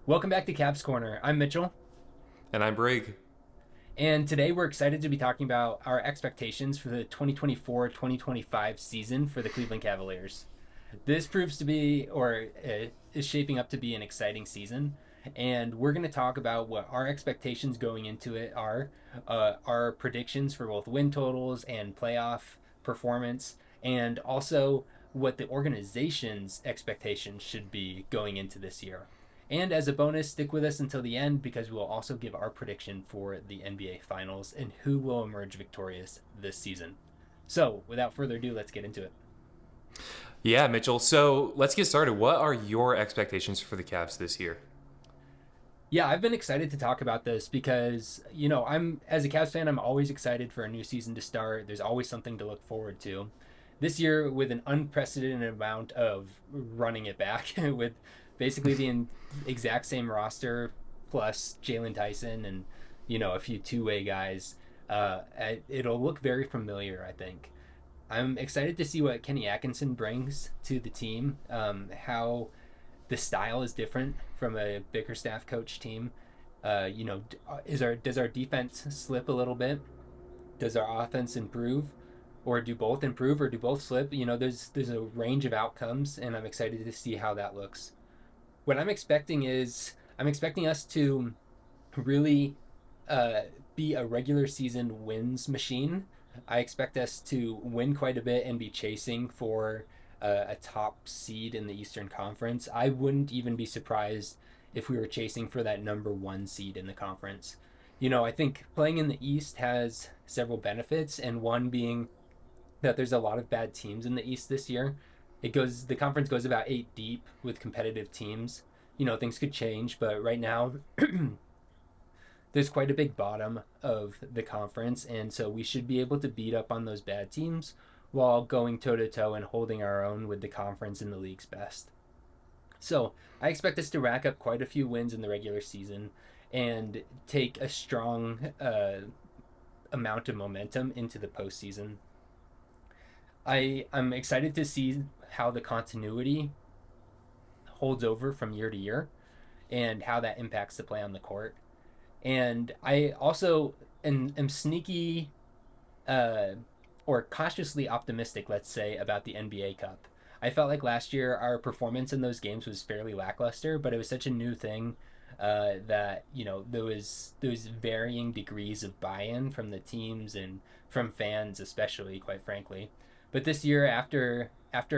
Welcome back to Cavs Corner. I'm Mitchell, And I'm Brig. and today we're excited to be talking about our expectations for the 2024-2025 season for the Cleveland Cavaliers. This proves to be, or is shaping up to be, an exciting season, and we're going to talk about what our expectations going into it are, our predictions for both win totals and playoff performance, and also what the organization's expectations should be going into this year. And as a bonus, stick with us until the end because we will also give our prediction for the NBA Finals and who will emerge victorious this season. So, without further ado, let's get into it. Yeah, Mitchell. So let's get started. What are your expectations for the Cavs this year? Yeah, I've been excited to talk about this because, I'm as a Cavs fan, I'm always excited for a new season to start. There's always something to look forward to. This year, with an unprecedented amount of running it back, with basically the exact same roster plus Jalen Tyson and, a few two-way guys, it'll look very familiar, I think. I'm excited to see what Kenny Atkinson brings to the team, how the style is different from a Bickerstaff coach team. Does our defense slip a little bit? Does our offense improve, or do both improve, or do both slip? There's a range of outcomes, and I'm excited to see how that looks. What I'm expecting us to really uh, be a regular season wins machine. I expect us to win quite a bit and be chasing for a top seed in the Eastern Conference. I wouldn't even be surprised if we were chasing for that number one seed in the conference. I think playing in the East has several benefits, and one being that there's a lot of bad teams in the East this year. The conference goes about eight deep with competitive teams. Things could change, but right now there's quite a big bottom of the conference, and so we should be able to beat up on those bad teams while going toe to toe and holding our own with the conference and the league's best. So I expect us to rack up quite a few wins in the regular season and take a strong amount of momentum into the postseason. I'm excited to see how the continuity holds over from year to year and how that impacts the play on the court. And I also am sneaky uh, or cautiously optimistic, let's say, about the NBA Cup. I felt like last year our performance in those games was fairly lackluster, but it was such a new thing that there was varying degrees of buy-in from the teams and from fans, especially, quite frankly. But this year, after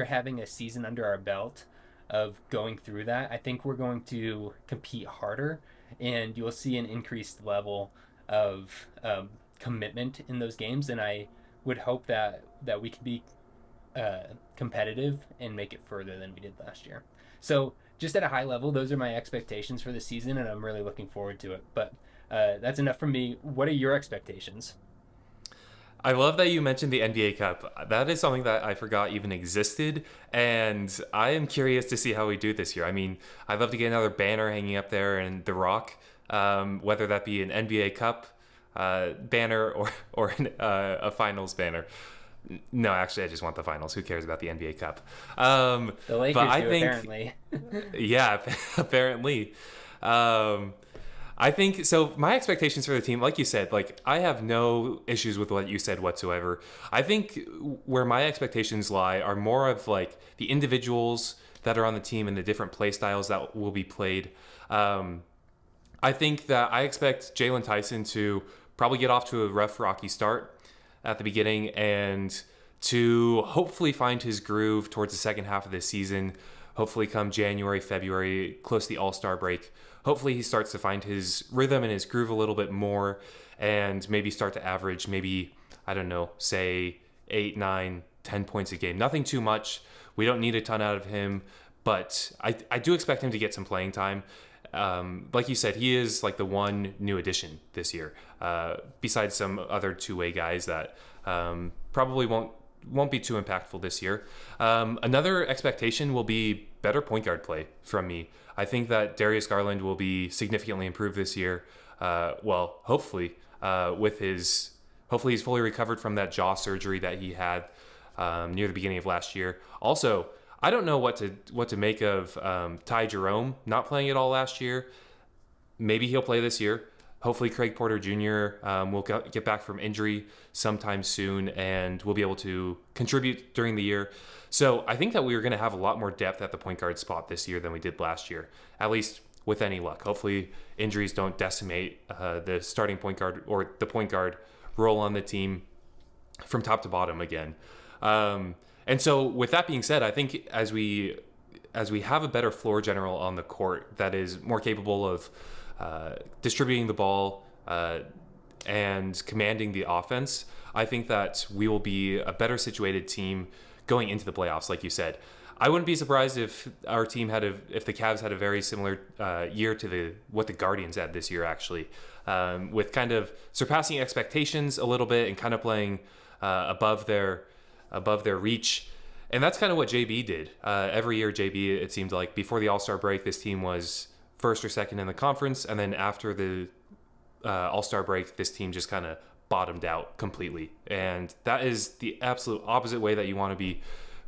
having a season under our belt of going through that, I think we're going to compete harder, and you'll see an increased level of commitment in those games. And I would hope that we can be competitive and make it further than we did last year. So just at a high level, those are my expectations for the season, and I'm really looking forward to it. But that's enough from me. What are your expectations? I love that you mentioned the NBA Cup. That is something that I forgot even existed, and I am curious to see how we do this year. I mean, I'd love to get another banner hanging up there in The Rock, whether that be an NBA Cup banner or a finals banner. No, actually, I just want the finals. Who cares about the NBA Cup? The But Lakers I do, think, apparently. yeah, apparently. Um, I think so. My expectations for the team, like you said, like I have no issues with what you said whatsoever. I think where my expectations lie are more of like the individuals that are on the team and the different play styles that will be played. Um, I think that I expect Jalen Tyson to probably get off to a rough, rocky start at the beginning and to hopefully find his groove towards the second half of this season. Hopefully, come January, February, close to the All Star break, hopefully he starts to find his rhythm and his groove a little bit more and maybe start to average maybe, I don't know, say 8, 9, 10 points a game. Nothing too much. We don't need a ton out of him, but I do expect him to get some playing time. Like you said, he is like the one new addition this year, besides some other two-way guys that probably won't be too impactful this year. Another expectation will be better point guard play from me. I think that Darius Garland will be significantly improved this year. Well, hopefully, hopefully he's fully recovered from that jaw surgery that he had near the beginning of last year. Also, I don't know what to make of Ty Jerome not playing at all last year. Maybe he'll play this year. Hopefully, Craig Porter Jr. Will get back from injury sometime soon, and will be able to contribute during the year. So I think that we are going to have a lot more depth at the point guard spot this year than we did last year, at least with any luck. Hopefully, injuries don't decimate the starting point guard or the point guard role on the team from top to bottom again. And so, with that being said, I think as we have a better floor general on the court that is more capable of distributing the ball and commanding the offense, I think that we will be a better situated team going into the playoffs. Like you said, I wouldn't be surprised if our team if the Cavs had a very similar year to what the Guardians had this year, actually, with kind of surpassing expectations a little bit and kind of playing above their reach. And that's kind of what JB did. Every year, JB, it seemed like before the All-Star break, this team was first or second in the conference. And then after the All-Star break, this team just kind of bottomed out completely. And that is the absolute opposite way that you want to be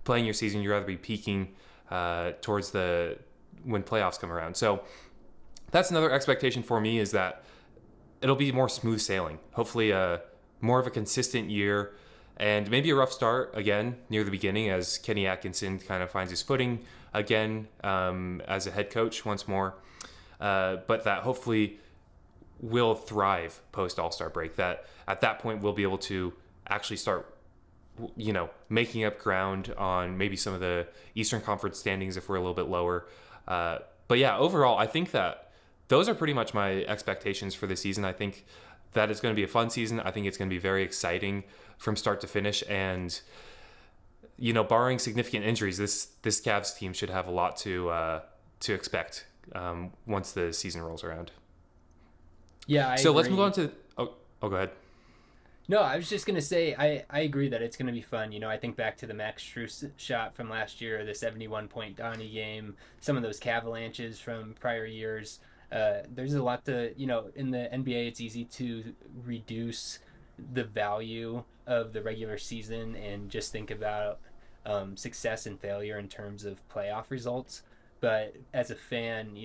playing your season. You'd rather be peaking towards when playoffs come around. So that's another expectation for me, is that it'll be more smooth sailing. Hopefully more of a consistent year. And maybe a rough start again near the beginning as Kenny Atkinson kind of finds his footing again as a head coach once more. But that hopefully will thrive post All-Star break. That at that point we'll be able to actually start, making up ground on maybe some of the Eastern Conference standings if we're a little bit lower. But yeah, overall, I think that those are pretty much my expectations for the season. I think that it's going to be a fun season. I think it's going to be very exciting from start to finish. And, barring significant injuries, this Cavs team should have a lot to expect once the season rolls around. Yeah, I so agree. let's move on to... Oh, go ahead. No, I was just going to say, I agree that it's going to be fun. I think back to the Max Strus shot from last year, the 71-point Donnie game, some of those Cavalanches from prior years. There's a lot to, in the NBA, it's easy to reduce the value of the regular season and just think about success and failure in terms of playoff results. But as a fan,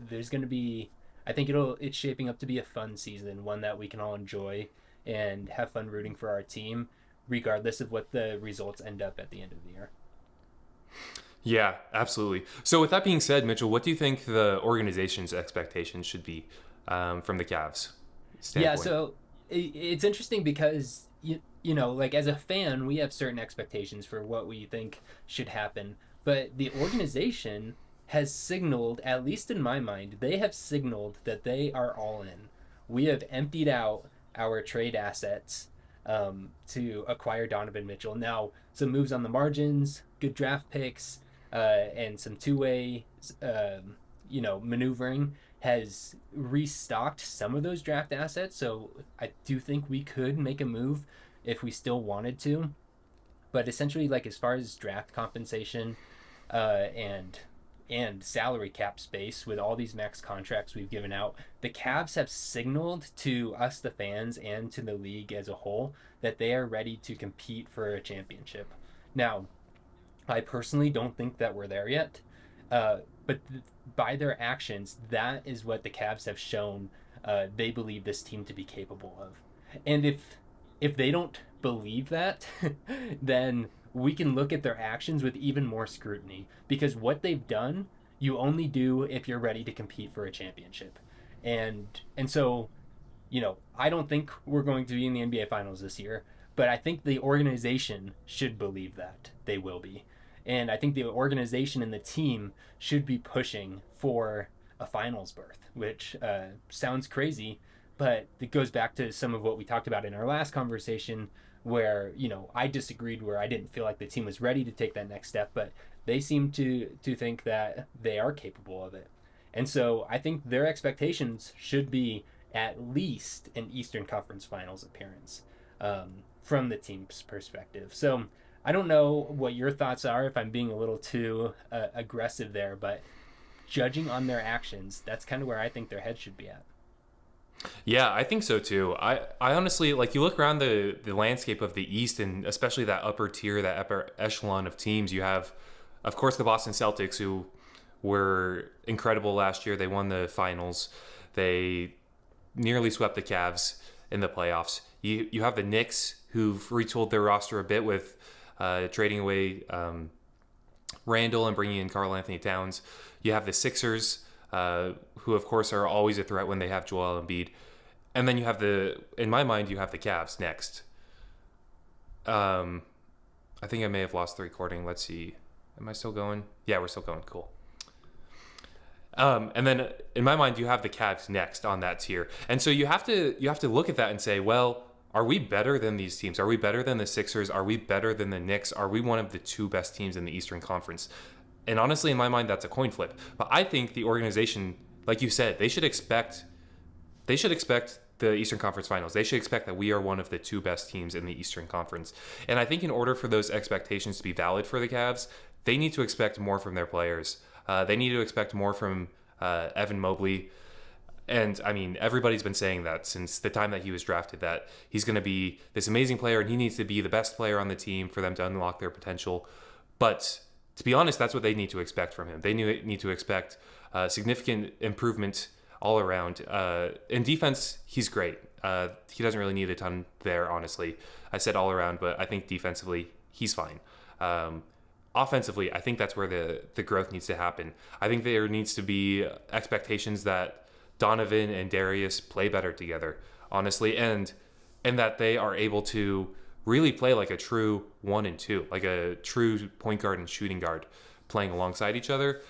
there's going to be, I think it's shaping up to be a fun season, one that we can all enjoy and have fun rooting for our team, regardless of what the results end up at the end of the year. Yeah, absolutely. So with that being said, Mitchell, what do you think the organization's expectations should be from the Cavs standpoint? Yeah, so it's interesting because, like as a fan, we have certain expectations for what we think should happen. But the organization has signaled, at least in my mind, they have signaled that they are all in. We have emptied out our trade assets to acquire Donovan Mitchell. Now, some moves on the margins, good draft picks, and some two-way, maneuvering has restocked some of those draft assets. So I do think we could make a move if we still wanted to. But essentially, like as far as draft compensation and salary cap space with all these max contracts we've given out, the Cavs have signaled to us, the fans, and to the league as a whole that they are ready to compete for a championship. Now, I personally don't think that we're there yet, but by their actions, that is what the Cavs have shown they believe this team to be capable of. And if they don't believe that, then we can look at their actions with even more scrutiny, because what they've done, you only do if you're ready to compete for a championship. And so, I don't think we're going to be in the NBA Finals this year, but I think the organization should believe that they will be. And I think the organization and the team should be pushing for a finals berth, which sounds crazy, but it goes back to some of what we talked about in our last conversation where, I disagreed, where I didn't feel like the team was ready to take that next step, but they seem to think that they are capable of it. And so I think their expectations should be at least an Eastern Conference Finals appearance from the team's perspective. So I don't know what your thoughts are, if I'm being a little too aggressive there, but judging on their actions, that's kind of where I think their head should be at. Yeah, I think so too. I honestly, like, you look around the landscape of the East, and especially that upper tier, that upper echelon of teams, you have Of course, the Boston Celtics, who were incredible last year. They won the finals. They nearly swept the Cavs in the playoffs. You have the Knicks, who've retooled their roster a bit with trading away Randall and bringing in Karl Anthony Towns. You have the Sixers, who of course are always a threat when they have Joel Embiid. And then you have in my mind, you have the Cavs next. I think I may have lost the recording. Let's see. Am I still going? Yeah, we're still going. Cool. And then in my mind, you have the Cavs next on that tier. And so you have to look at that and say, well, are we better than these teams? Are we better than the Sixers? Are we better than the Knicks? Are we one of the two best teams in the Eastern Conference? And honestly, in my mind, that's a coin flip. But I think the organization, like you said, they should expect the Eastern Conference Finals. They should expect that we are one of the two best teams in the Eastern Conference. And I think in order for those expectations to be valid for the Cavs, they need to expect more from their players. They need to expect more from Evan Mobley. And I mean, everybody's been saying that since the time that he was drafted, that he's going to be this amazing player and he needs to be the best player on the team for them to unlock their potential. But to be honest, that's what they need to expect from him. They need to expect significant improvement all around. In defense, he's great. He doesn't really need a ton there, honestly. I said all around, but I think defensively, he's fine. Offensively, I think that's where the growth needs to happen. I think there needs to be expectations that Donovan and Darius play better together, honestly, and that they are able to really play like a true 1 and 2, like a true point guard and shooting guard playing alongside each other.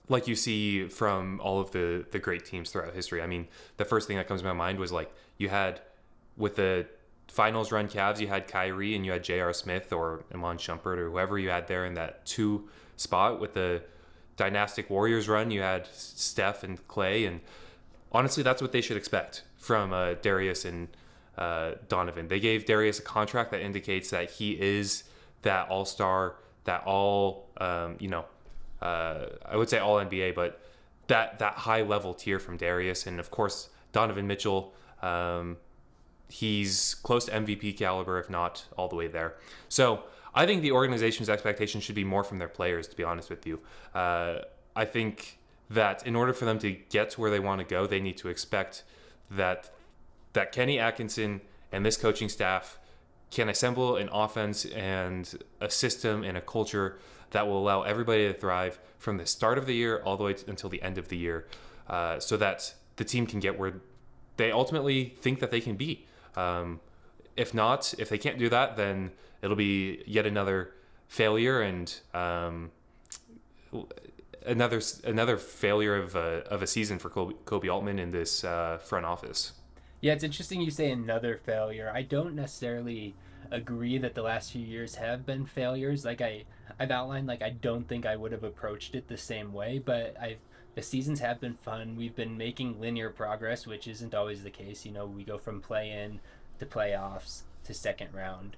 Like you see from all of the great teams throughout history. I mean, the first thing that comes to my mind was like you had with the finals run Cavs, you had Kyrie and you had J.R. Smith or Iman Shumpert or whoever you had there in that 2 spot. With the Dynastic Warriors run, you had Steph and Clay, and honestly, that's what they should expect from Darius and Donovan. They gave Darius a contract that indicates that he is that all-star, that I would say all NBA, but that high-level tier from Darius. And of course, Donovan Mitchell, he's close to MVP caliber, if not all the way there. So I think the organization's expectations should be more from their players, to be honest with you. I think that in order for them to get to where they want to go, they need to expect that Kenny Atkinson and this coaching staff can assemble an offense and a system and a culture that will allow everybody to thrive from the start of the year all the way until the end of the year, so that the team can get where they ultimately think that they can be. If they can't do that, then it'll be yet another failure and another failure of a season for Kobe Altman in this front office. Yeah, it's interesting you say another failure. I don't necessarily agree that the last few years have been failures. Like I've outlined, like I don't think I would have approached it the same way, but the seasons have been fun. We've been making linear progress, which isn't always the case. We go from play-in to playoffs to second round.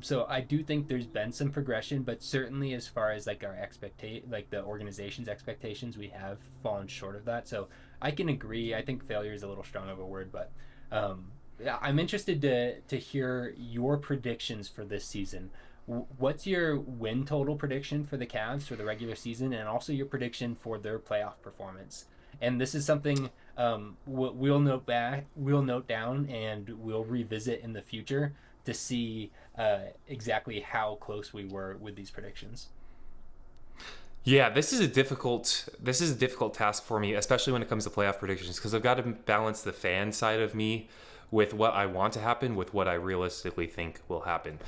So I do think there's been some progression, but certainly as far as like the organization's expectations, we have fallen short of that. So I can agree. I think failure is a little strong of a word, but yeah, I'm interested to hear your predictions for this season. What's your win total prediction for the Cavs for the regular season, and also your prediction for their playoff performance? And this is something we'll note down, and we'll revisit in the future to see exactly how close we were with these predictions. Yeah, this is a difficult task for me, especially when it comes to playoff predictions, because I've got to balance the fan side of me with what I want to happen with what I realistically think will happen.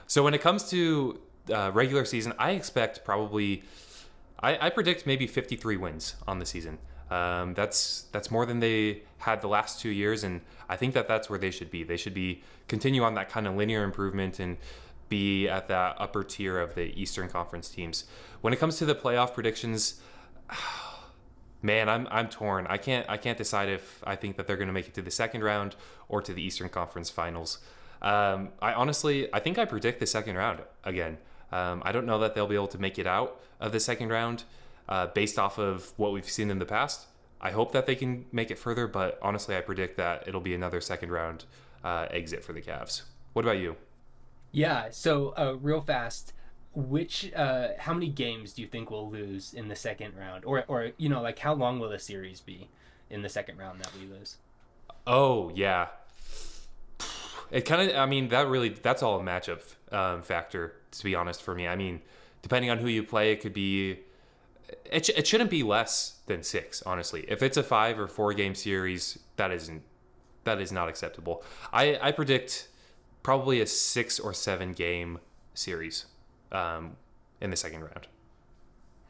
So when it comes to regular season, I expect I predict maybe 53 wins on the season. That's more than they had the last 2 years, and I think that's where they should be. They should continue on that kind of linear improvement and be at that upper tier of the Eastern Conference teams. When it comes to the playoff predictions, man, I'm torn. I can't decide if I think that they're going to make it to the second round or to the Eastern Conference Finals. I think I predict the second round again. I don't know that they'll be able to make it out of the second round based off of what we've seen in the past. I hope that they can make it further, but honestly, I predict that it'll be another second round exit for the Cavs. What about you? Yeah. So, real fast, how many games do you think we'll lose in the second round, or like how long will the series be in the second round that we lose? Oh yeah, it kind of. I mean, that's all a matchup factor. To be honest, for me, I mean, depending on who you play, it could be. It shouldn't be less than six. Honestly, if it's a 5 or 4 game series, that is not acceptable. I predict probably a 6 or 7 game series in the second round.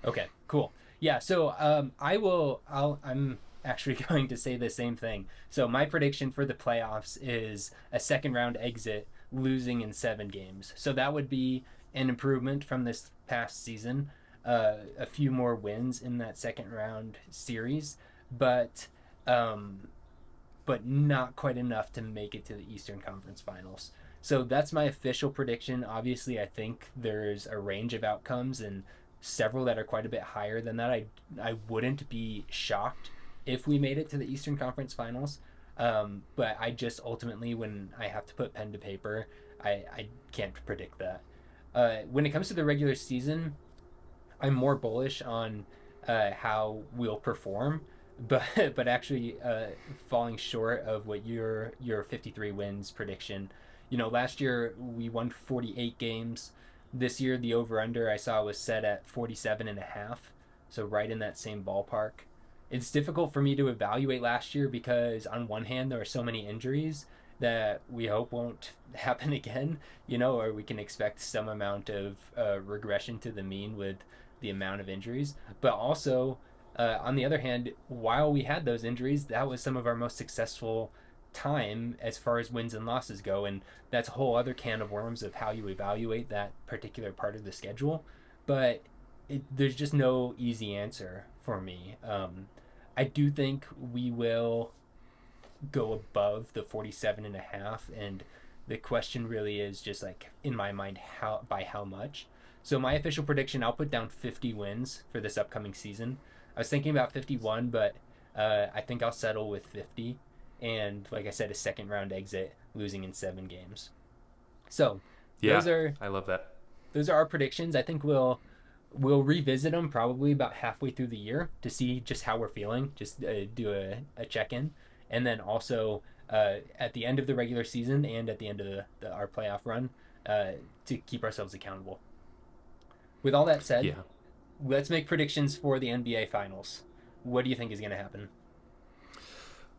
Okay, cool. Yeah, so I'm actually going to say the same thing. So my prediction for the playoffs is a second round exit, losing in 7 games. So that would be an improvement from this past season. A few more wins in that second round series, but um, but not quite enough to make it to the Eastern Conference Finals. So that's my official prediction. Obviously, I think there's a range of outcomes and several that are quite a bit higher than that. I wouldn't be shocked if we made it to the Eastern Conference Finals. But I just ultimately, when I have to put pen to paper, I can't predict that. When it comes to the regular season, I'm more bullish on how we'll perform, but but actually falling short of what your 53 wins prediction. Last year we won 48 games. This year the over under I saw was set at 47 and a half, so right in that same ballpark. It's difficult for me to evaluate last year because on one hand there were so many injuries that we hope won't happen again, or we can expect some amount of regression to the mean with the amount of injuries. But also, on the other hand, while we had those injuries, that was some of our most successful time as far as wins and losses go. And that's a whole other can of worms of how you evaluate that particular part of the schedule. But there's just no easy answer for me. I do think we will go above the 47 and a half, and the question really is just like in my mind how much. So my official prediction, I'll put down 50 wins for this upcoming season. I was thinking about 51, but I think I'll settle with 50, and like I said, a second round exit, losing in 7 games. So Yeah, those are I love that. those are our predictions. I think we'll revisit them probably about halfway through the year to see just how we're feeling, just do a check-in, and then also at the end of the regular season and at the end of our playoff run, to keep ourselves accountable. With all that said, Yeah. let's make predictions for the NBA Finals. What do you think is going to happen?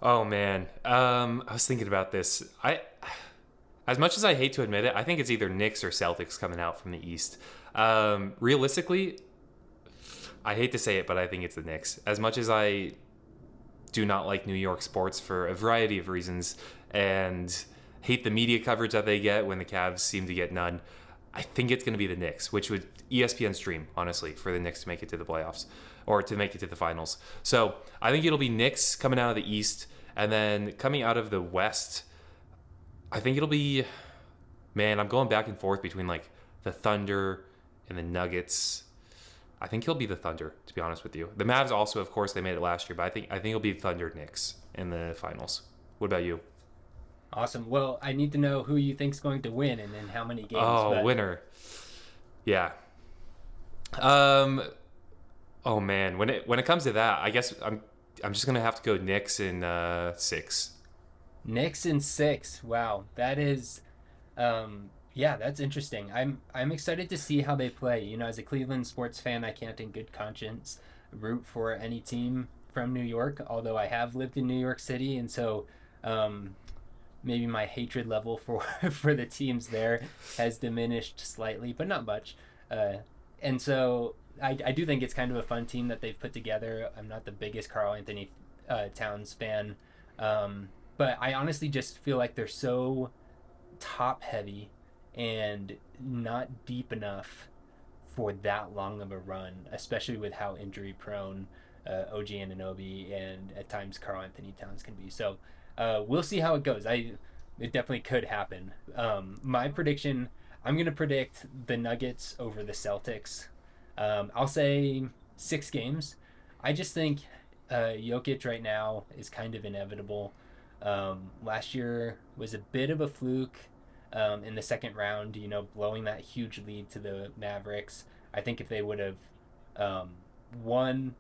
Oh man, I was thinking about this. As much as I hate to admit it, I think it's either Knicks or Celtics coming out from the East. Realistically, I hate to say it, but I think it's the Knicks. As much as I do not like New York sports for a variety of reasons and hate the media coverage that they get when the Cavs seem to get none, I think it's going to be the Knicks, which would ESPN's dream, honestly, for the Knicks to make it to the playoffs or to make it to the finals. So I think it'll be Knicks coming out of the East, and then coming out of the West, I think it'll be, man, I'm going back and forth between like the Thunder and the Nuggets. I think he'll be the Thunder, to be honest with you. The Mavs also, of course, they made it last year, but I think it'll be Thunder Knicks in the finals. What about you? Awesome. Well, I need to know who you think's going to win and in how many games. Oh, But winner. Yeah. Um. Oh man, when it comes to that, I guess I'm just gonna have to go Knicks in 6. Knicks in 6. Wow, that is, yeah, that's interesting. I'm excited to see how they play. As a Cleveland sports fan, I can't in good conscience root for any team from New York. Although I have lived in New York City, and so um, maybe my hatred level for for the teams there has diminished slightly, but not much. Uh, and so I do think it's kind of a fun team that they've put together. I'm not the biggest Carl Anthony Towns fan, um, but I honestly just feel like they're so top heavy and not deep enough for that long of a run, especially with how injury prone OG Ananobi and at times Carl Anthony Towns can be. So we'll see how it goes. It definitely could happen. My prediction, I'm gonna predict the Nuggets over the Celtics. I'll say 6 games. I just think Jokic right now is kind of inevitable. Last year was a bit of a fluke. in the second round, blowing that huge lead to the Mavericks. I think if they would have um, won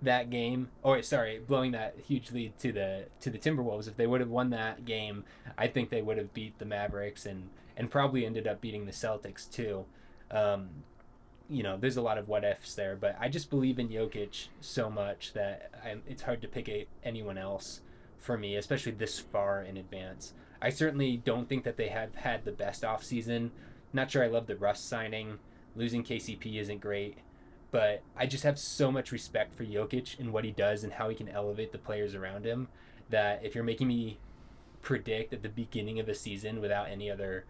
that game, or sorry, blowing that huge lead to the Timberwolves, if they would have won that game, I think they would have beat the Mavericks and probably ended up beating the Celtics too. Um, there's a lot of what ifs there, but I just believe in Jokic so much that it's hard to pick anyone else for me, especially this far in advance. I certainly don't think that they have had the best offseason. Not sure I love the Russ signing. Losing KCP isn't great, but I just have so much respect for Jokic and what he does and how he can elevate the players around him that if you're making me predict at the beginning of a season without any other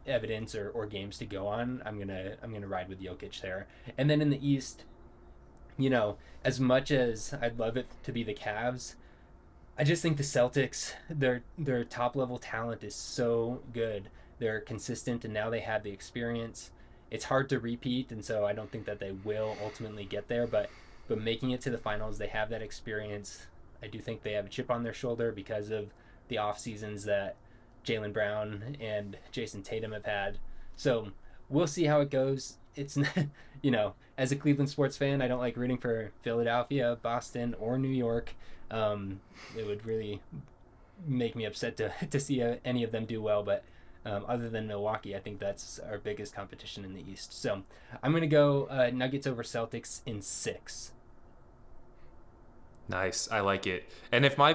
evidence or games to go on, I'm gonna ride with Jokic there. And then in the East, as much as I'd love it to be the Cavs, I just think the Celtics, their top level talent is so good. They're consistent, and now they have the experience. It's hard to repeat, and so I don't think that they will ultimately get there. But making it to the finals, they have that experience. I do think they have a chip on their shoulder because of the off seasons that Jaylen Brown and Jason Tatum have had. So we'll see how it goes. It's as a Cleveland sports fan, I don't like rooting for Philadelphia, Boston, or New York. It would really make me upset to see any of them do well. But other than Milwaukee, I think that's our biggest competition in the East. So I'm going to go Nuggets over Celtics in 6. Nice. I like it. And if my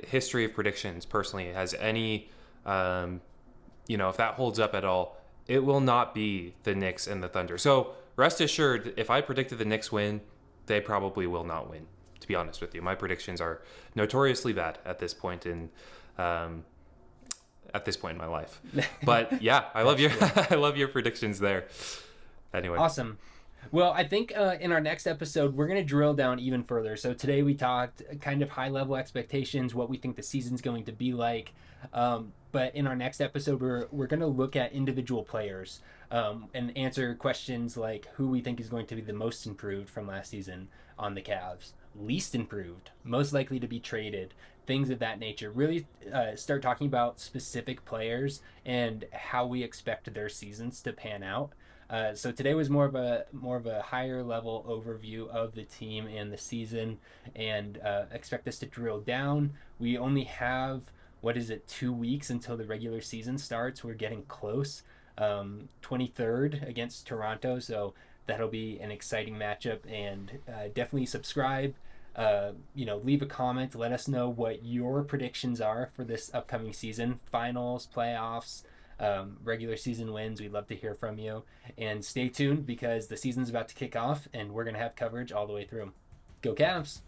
history of predictions personally has any, if that holds up at all, it will not be the Knicks and the Thunder. So rest assured, if I predicted the Knicks win, they probably will not win. To be honest with you, my predictions are notoriously bad at this point in my life. But yeah, I love your I love your predictions there. Anyway, awesome. Well, I think in our next episode, we're going to drill down even further. So today we talked kind of high level expectations, what we think the season's going to be like. But in our next episode, we're going to look at individual players and answer questions like who we think is going to be the most improved from last season on the Cavs, least improved, most likely to be traded, things of that nature. Really start talking about specific players and how we expect their seasons to pan out. So today was more of a higher level overview of the team and the season, and expect us to drill down. We only have 2 weeks until the regular season starts. We're getting close. 23rd against Toronto, so that'll be an exciting matchup. And definitely subscribe. Leave a comment. Let us know what your predictions are for this upcoming season, finals, playoffs. Regular season wins. We'd love to hear from you. And stay tuned because the season's about to kick off and we're going to have coverage all the way through. Go Cavs!